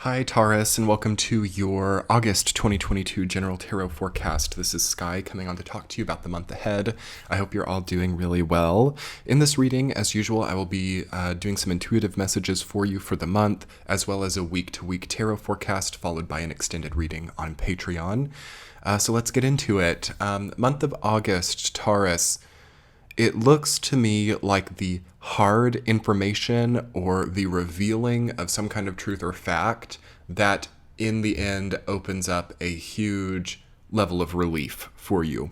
Hi, Taurus, and welcome to your August 2022 General Tarot Forecast. This is Sky coming on to talk to you about the month ahead. I hope you're all doing really well. In this reading, as usual, I will be doing some intuitive messages for you for the month, as well as a week-to-week tarot forecast, followed by an extended reading on Patreon. So let's get into it. Month of August, Taurus. It looks to me like the hard information or the revealing of some kind of truth or fact that in the end opens up a huge level of relief for you.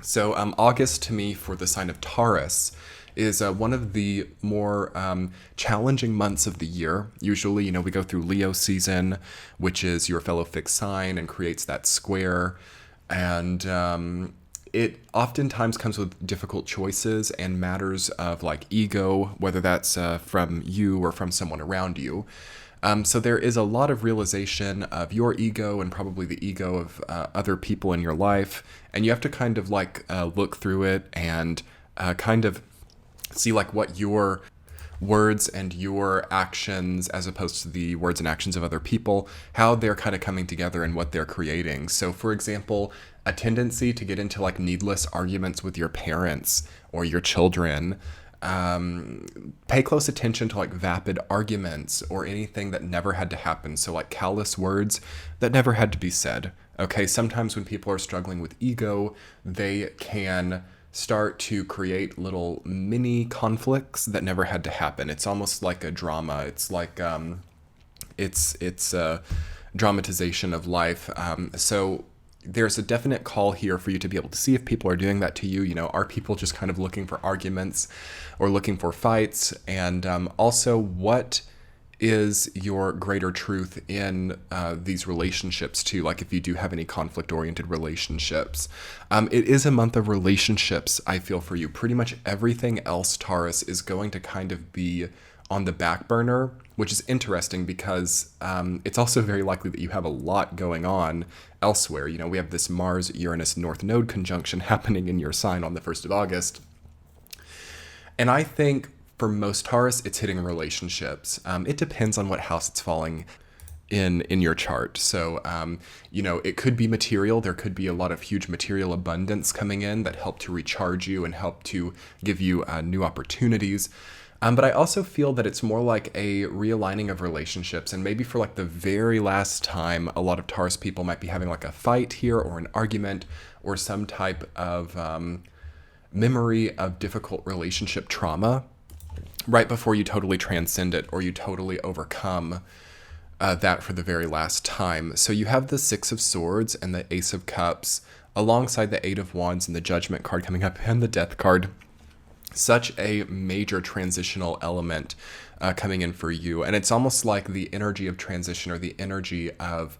So August to me for the sign of Taurus is one of the more challenging months of the year. Usually, we go through Leo season, which is your fellow fixed sign and creates that square. And it oftentimes comes with difficult choices and matters of like ego, whether that's from you or from someone around you. So there is a lot of realization of your ego and probably the ego of other people in your life. And you have to kind of look through it and kind of see like what your words and your actions, as opposed to the words and actions of other people, how they're kind of coming together and what they're creating. So for example, a tendency to get into like needless arguments with your parents or your children. Pay close attention to like vapid arguments or anything that never had to happen. So like callous words that never had to be said. Okay, sometimes when people are struggling with ego, they can start to create little mini conflicts that never had to happen. It's almost like a drama. It's like it's a dramatization of life. So there's a definite call here for you to be able to see if people are doing that to you. Are people just kind of looking for arguments or looking for fights? And also, what is your greater truth in these relationships too? Like if you do have any conflict-oriented relationships. It is a month of relationships, I feel, for you. Pretty much everything else, Taurus, is going to kind of be on the back burner, which is interesting because it's also very likely that you have a lot going on elsewhere. We have this Mars-Uranus North Node conjunction happening in your sign on the 1st of August. And I think for most Taurus, it's hitting relationships. It depends on what house it's falling in your chart. So, it could be material. There could be a lot of huge material abundance coming in that help to recharge you and help to give you new opportunities. But I also feel that it's more like a realigning of relationships. And maybe for like the very last time, a lot of Taurus people might be having like a fight here or an argument or some type of memory of difficult relationship trauma right before you totally transcend it or you totally overcome that for the very last time. So you have the Six of Swords and the Ace of Cups alongside the Eight of Wands and the Judgment card coming up and the Death card. Such a major transitional element coming in for you. And it's almost like the energy of transition or the energy of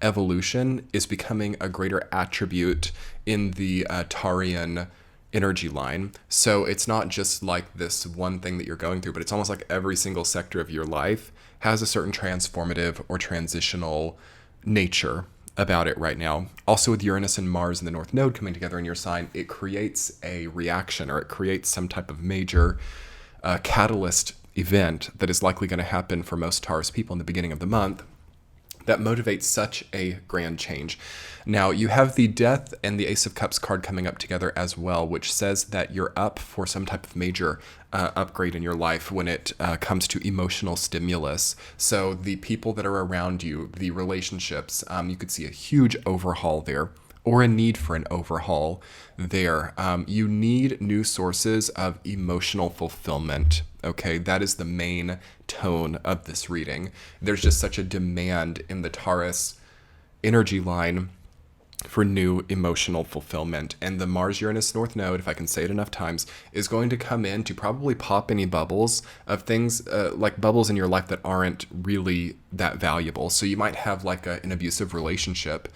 evolution is becoming a greater attribute in the Taurian energy line. So it's not just like this one thing that you're going through, but it's almost like every single sector of your life has a certain transformative or transitional nature about it right now. Also with Uranus and Mars and the North Node coming together in your sign, it creates a reaction or it creates some type of major catalyst event that is likely going to happen for most Taurus people in the beginning of the month that motivates such a grand change. Now, you have the Death and the Ace of Cups card coming up together as well, which says that you're up for some type of major upgrade in your life when it comes to emotional stimulus. So the people that are around you, the relationships, you could see a huge overhaul there or a need for an overhaul there. You need new sources of emotional fulfillment. Okay, that is the main tone of this reading. There's just such a demand in the Taurus energy line for new emotional fulfillment. And the Mars-Uranus North Node, if I can say it enough times, is going to come in to probably pop any bubbles of things like bubbles in your life that aren't really that valuable. So you might have like an abusive relationship,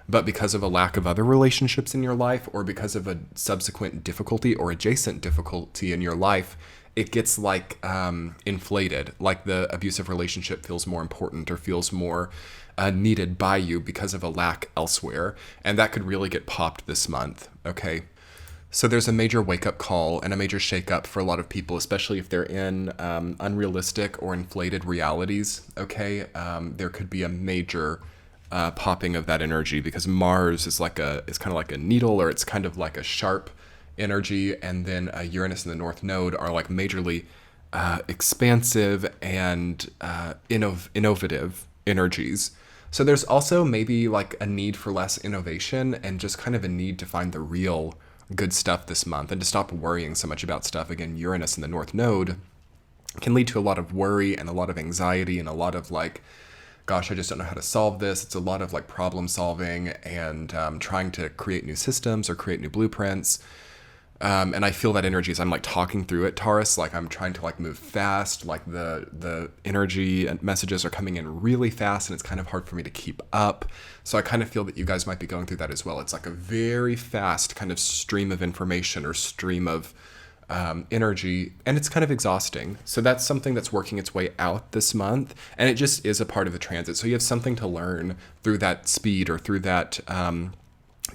but because of a lack of other relationships in your life or because of a subsequent difficulty or adjacent difficulty in your life, it gets like inflated, like the abusive relationship feels more important or feels more needed by you because of a lack elsewhere. And that could really get popped this month, okay? So there's a major wake-up call and a major shake-up for a lot of people, especially if they're in unrealistic or inflated realities. Okay, there could be a major popping of that energy because Mars is it's kind of like a needle, or it's kind of like a sharp energy, and then Uranus and the North Node are like majorly expansive and innovative energies. So there's also maybe like a need for less innovation and just kind of a need to find the real good stuff this month and to stop worrying so much about stuff. Again, Uranus in the North Node can lead to a lot of worry and a lot of anxiety and a lot of like, gosh, I just don't know how to solve this. It's a lot of like problem solving and trying to create new systems or create new blueprints. And I feel that energy as I'm like talking through it, Taurus, like I'm trying to like move fast, like the energy and messages are coming in really fast and it's kind of hard for me to keep up. So I kind of feel that you guys might be going through that as well. It's like a very fast kind of stream of information or stream of energy, and it's kind of exhausting. So that's something that's working its way out this month, and it just is a part of the transit. So you have something to learn through that speed or through that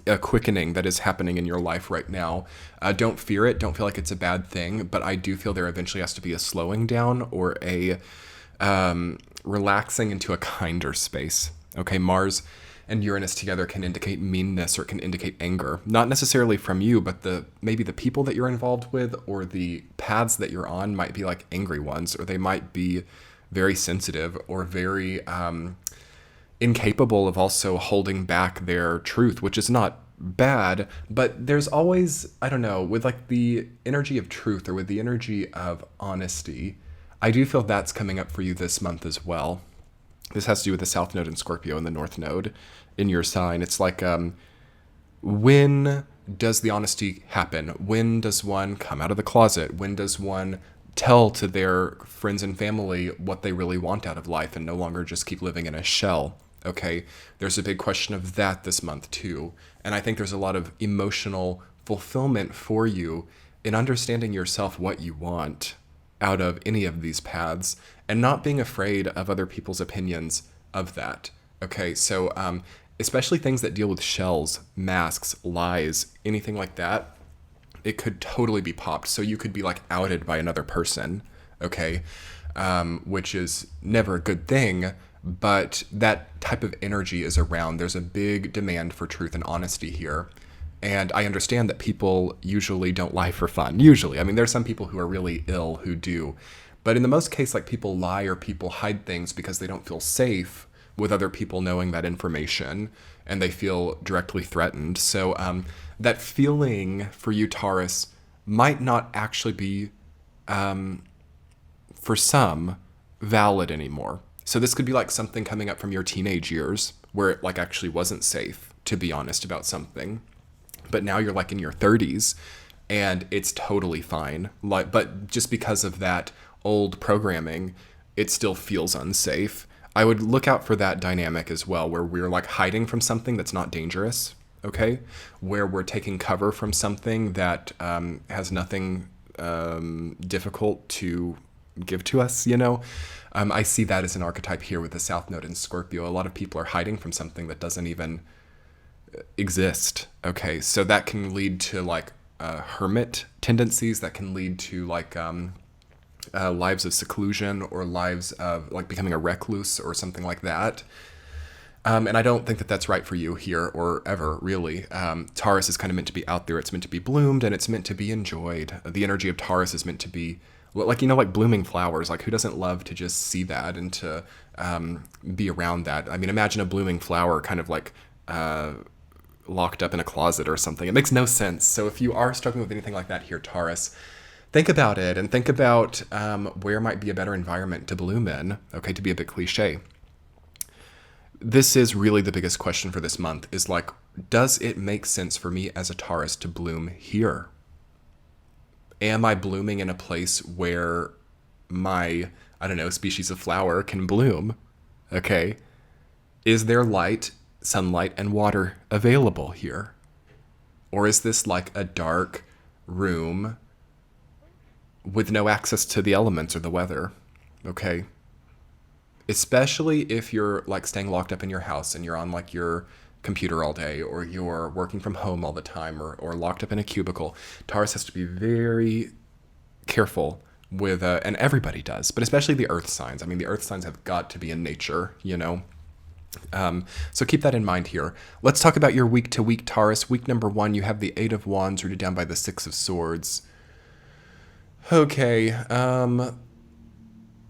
a quickening that is happening in your life right now. Don't fear it. Don't feel like it's a bad thing, but I do feel there eventually has to be a slowing down or a relaxing into a kinder space. Okay, Mars and Uranus together can indicate meanness or it can indicate anger. Not necessarily from you, but maybe the people that you're involved with or the paths that you're on might be like angry ones, or they might be very sensitive or very incapable of also holding back their truth, which is not bad, but there's always, I don't know, with like the energy of truth or with the energy of honesty, I do feel that's coming up for you this month as well. This has to do with the South Node in Scorpio and the North Node in your sign. It's like, when does the honesty happen? When does one come out of the closet? When does one tell to their friends and family what they really want out of life and no longer just keep living in a shell? Okay, there's a big question of that this month too. And I think there's a lot of emotional fulfillment for you in understanding yourself, what you want out of any of these paths, and not being afraid of other people's opinions of that. Okay, so especially things that deal with shells, masks, lies, anything like that, it could totally be popped. So you could be like outed by another person, okay, which is never a good thing. But that type of energy is around. There's a big demand for truth and honesty here. And I understand that people usually don't lie for fun. Usually. I mean, there's some people who are really ill who do. But in the most case, like people lie or people hide things because they don't feel safe with other people knowing that information and they feel directly threatened. So that feeling for you, Taurus, might not actually be, for some, valid anymore. So this could be like something coming up from your teenage years where it like actually wasn't safe to be honest about something. But now you're like in your 30s and it's totally fine. Like, but just because of that old programming, it still feels unsafe. I would look out for that dynamic as well, where we're like hiding from something that's not dangerous, okay? Where we're taking cover from something that has nothing difficult to give to us, you know? I see that as an archetype here with the South Node in Scorpio. A lot of people are hiding from something that doesn't even exist. Okay, so that can lead to like hermit tendencies. That can lead to like lives of seclusion or lives of like becoming a recluse or something like that. And I don't think that that's right for you here or ever, really. Taurus is kind of meant to be out there. It's meant to be bloomed and it's meant to be enjoyed. The energy of Taurus is meant to be like, you know, like blooming flowers. Like, who doesn't love to just see that and to be around that? I mean, imagine a blooming flower kind of like locked up in a closet or something. It makes no sense. So if you are struggling with anything like that here, Taurus, think about it and think about where might be a better environment to bloom in, okay, to be a bit cliche. This is really the biggest question for this month is like, does it make sense for me as a Taurus to bloom here? Am I blooming in a place where my, I don't know, species of flower can bloom? Okay. Is there light, sunlight, and water available here? Or is this like a dark room with no access to the elements or the weather? Okay. Especially if you're like staying locked up in your house and you're on like your computer all day, or you're working from home all the time, or locked up in a cubicle. Taurus has to be very careful with, and everybody does, but especially the earth signs. I mean, the earth signs have got to be in nature, you know? So keep that in mind here. Let's talk about your week to week, Taurus. Week number 1, you have the 8 of Wands rooted down by the 6 of Swords. Okay,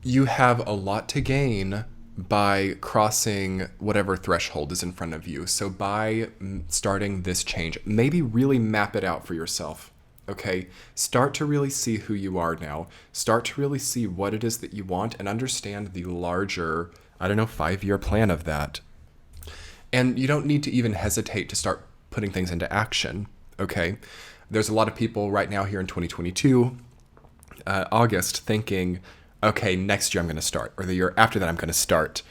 you have a lot to gain by crossing whatever threshold is in front of you. So by starting this change, maybe really map it out for yourself. Okay, start to really see who you are now. Start to really see what it is that you want and understand the larger, 5-year plan of that. And you don't need to even hesitate to start putting things into action. Okay, there's a lot of people right now here in 2022, August, thinking, okay, next year I'm going to start, or the year after that I'm going to start.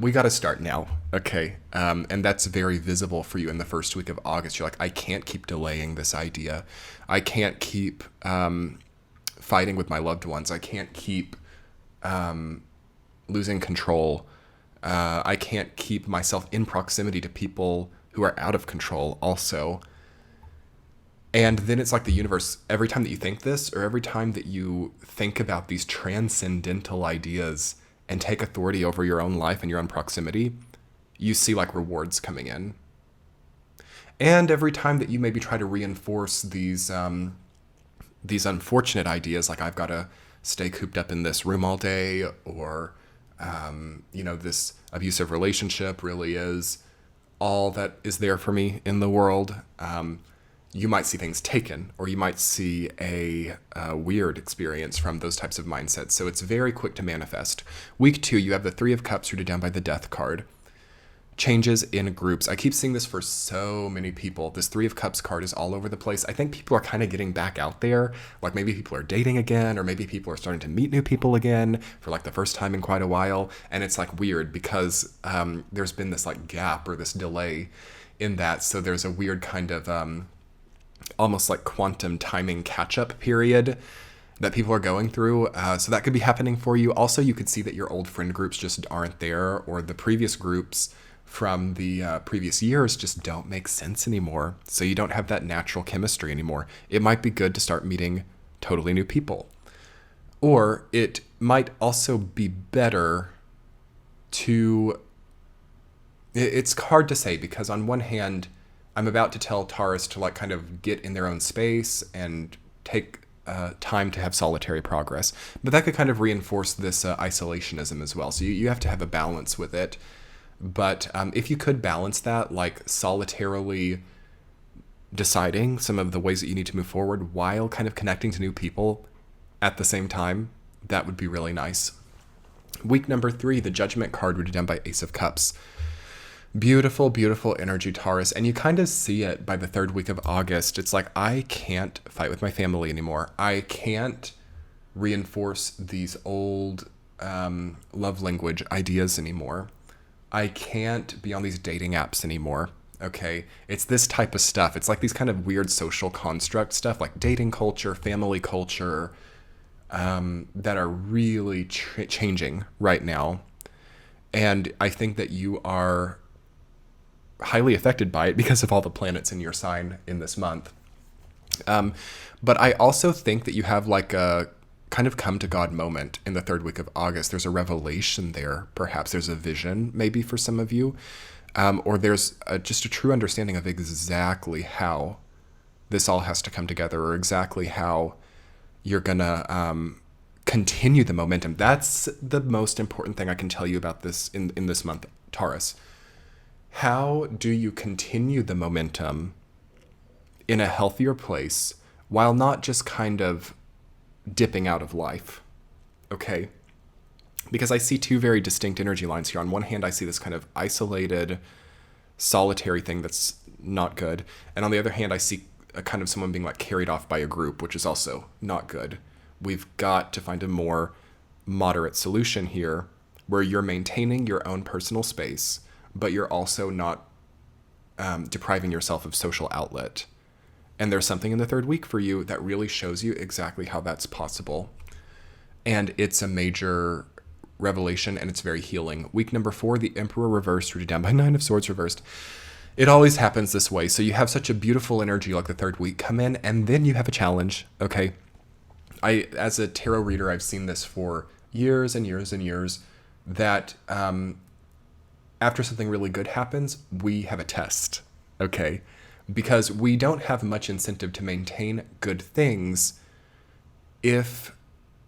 We got to start now, okay? And that's very visible for you in the first week of August. You're like, I can't keep delaying this idea. I can't keep fighting with my loved ones. I can't keep losing control. I can't keep myself in proximity to people who are out of control also. And then it's like the universe, every time that you think this, or every time that you think about these transcendental ideas and take authority over your own life and your own proximity, you see like rewards coming in. And every time that you maybe try to reinforce these unfortunate ideas, like I've got to stay cooped up in this room all day, or this abusive relationship really is all that is there for me in the world. You might see things taken, or you might see a weird experience from those types of mindsets. So it's very quick to manifest. Week 2, you have the 3 of Cups rooted down by the Death card. Changes in groups. I keep seeing this for so many people. This 3 of Cups card is all over the place. I think people are kind of getting back out there. Like maybe people are dating again, or maybe people are starting to meet new people again for like the first time in quite a while. And it's like weird because there's been this like gap or this delay in that. So there's a weird kind of almost like quantum timing catch-up period that people are going through. So that could be happening for you. Also, you could see that your old friend groups just aren't there, or the previous groups from the previous years just don't make sense anymore. So you don't have that natural chemistry anymore. It might be good to start meeting totally new people. Or it might also be better to... It's hard to say, because on one hand, I'm about to tell Taurus to like kind of get in their own space and take time to have solitary progress. But that could kind of reinforce this isolationism as well. So you have to have a balance with it. But if you could balance that, like solitarily deciding some of the ways that you need to move forward while kind of connecting to new people at the same time, that would be really nice. Week number 3, the Judgment card rooted down by Ace of Cups. Beautiful, beautiful energy, Taurus. And you kind of see it by the 3rd week of August. It's like, I can't fight with my family anymore. I can't reinforce these old love language ideas anymore. I can't be on these dating apps anymore. Okay, it's this type of stuff. It's like these kind of weird social construct stuff, like dating culture, family culture, that are really changing right now. And I think that you are highly affected by it because of all the planets in your sign in this month. But I also think that you have like a kind of come to God moment in the 3rd week of August. There's a revelation there. Perhaps there's a vision maybe for some of you. Or there's just a true understanding of exactly how this all has to come together, or exactly how you're going to continue the momentum. That's the most important thing I can tell you about this in this month, Taurus. How do you continue the momentum in a healthier place while not just kind of dipping out of life? Okay? Because I see 2 very distinct energy lines here. On one hand, I see this kind of isolated, solitary thing that's not good. And on the other hand, I see a kind of someone being like carried off by a group, which is also not good. We've got to find a more moderate solution here where you're maintaining your own personal space, but you're also not depriving yourself of social outlet. And there's something in the 3rd week for you that really shows you exactly how that's possible. And it's a major revelation, and it's very healing. Week number 4, the Emperor reversed, rooted down by 9 of Swords reversed. It always happens this way. So you have such a beautiful energy like the third week come in, and then you have a challenge. Okay. As a tarot reader, I've seen this for years and years and years, that after something really good happens, we have a test. Okay. Because we don't have much incentive to maintain good things if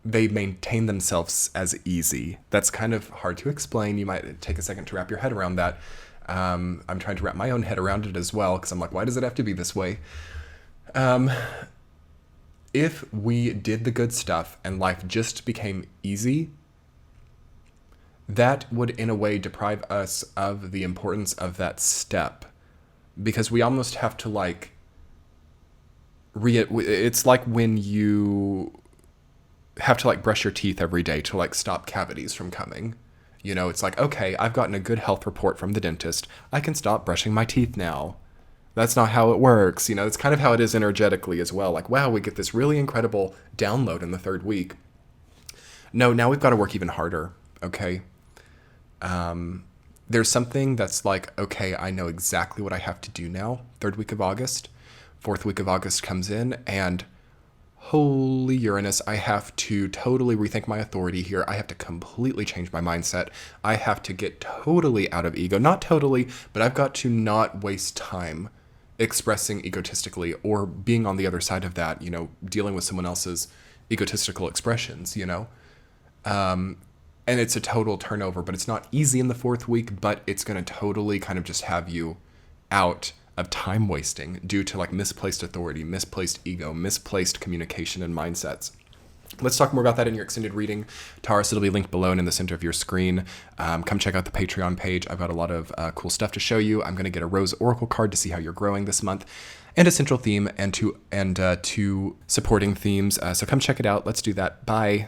they maintain themselves as easy. That's kind of hard to explain. You might take a second to wrap your head around that. I'm trying to wrap my own head around it as well, because I'm like, why does it have to be this way? If we did the good stuff and life just became easy, that would in a way deprive us of the importance of that step, because we almost have to like it's like when you have to like brush your teeth every day to like stop cavities from coming. You know, it's like, okay, I've gotten a good health report from the dentist. I can stop brushing my teeth now. That's not how it works. You know, it's kind of how it is energetically as well. Like, wow, we get this really incredible download in the third week. No, now we've got to work even harder. Okay. There's something that's like, okay, I know exactly what I have to do now. Third week of August, fourth week of August comes in, and holy Uranus, I have to totally rethink my authority here. I have to completely change my mindset. I have to get totally out of ego. Not totally, but I've got to not waste time expressing egotistically or being on the other side of that, you know, dealing with someone else's egotistical expressions, you know? And it's a total turnover, but it's not easy in the fourth week, but it's going to totally kind of just have you out of time wasting due to like misplaced authority, misplaced ego, misplaced communication and mindsets. Let's talk more about that in your extended reading. Taurus, it'll be linked below and in the center of your screen. Come check out the Patreon page. I've got a lot of cool stuff to show you. I'm going to get a Rose Oracle card to see how you're growing this month, and a central theme and two supporting themes. So come check it out. Let's do that. Bye.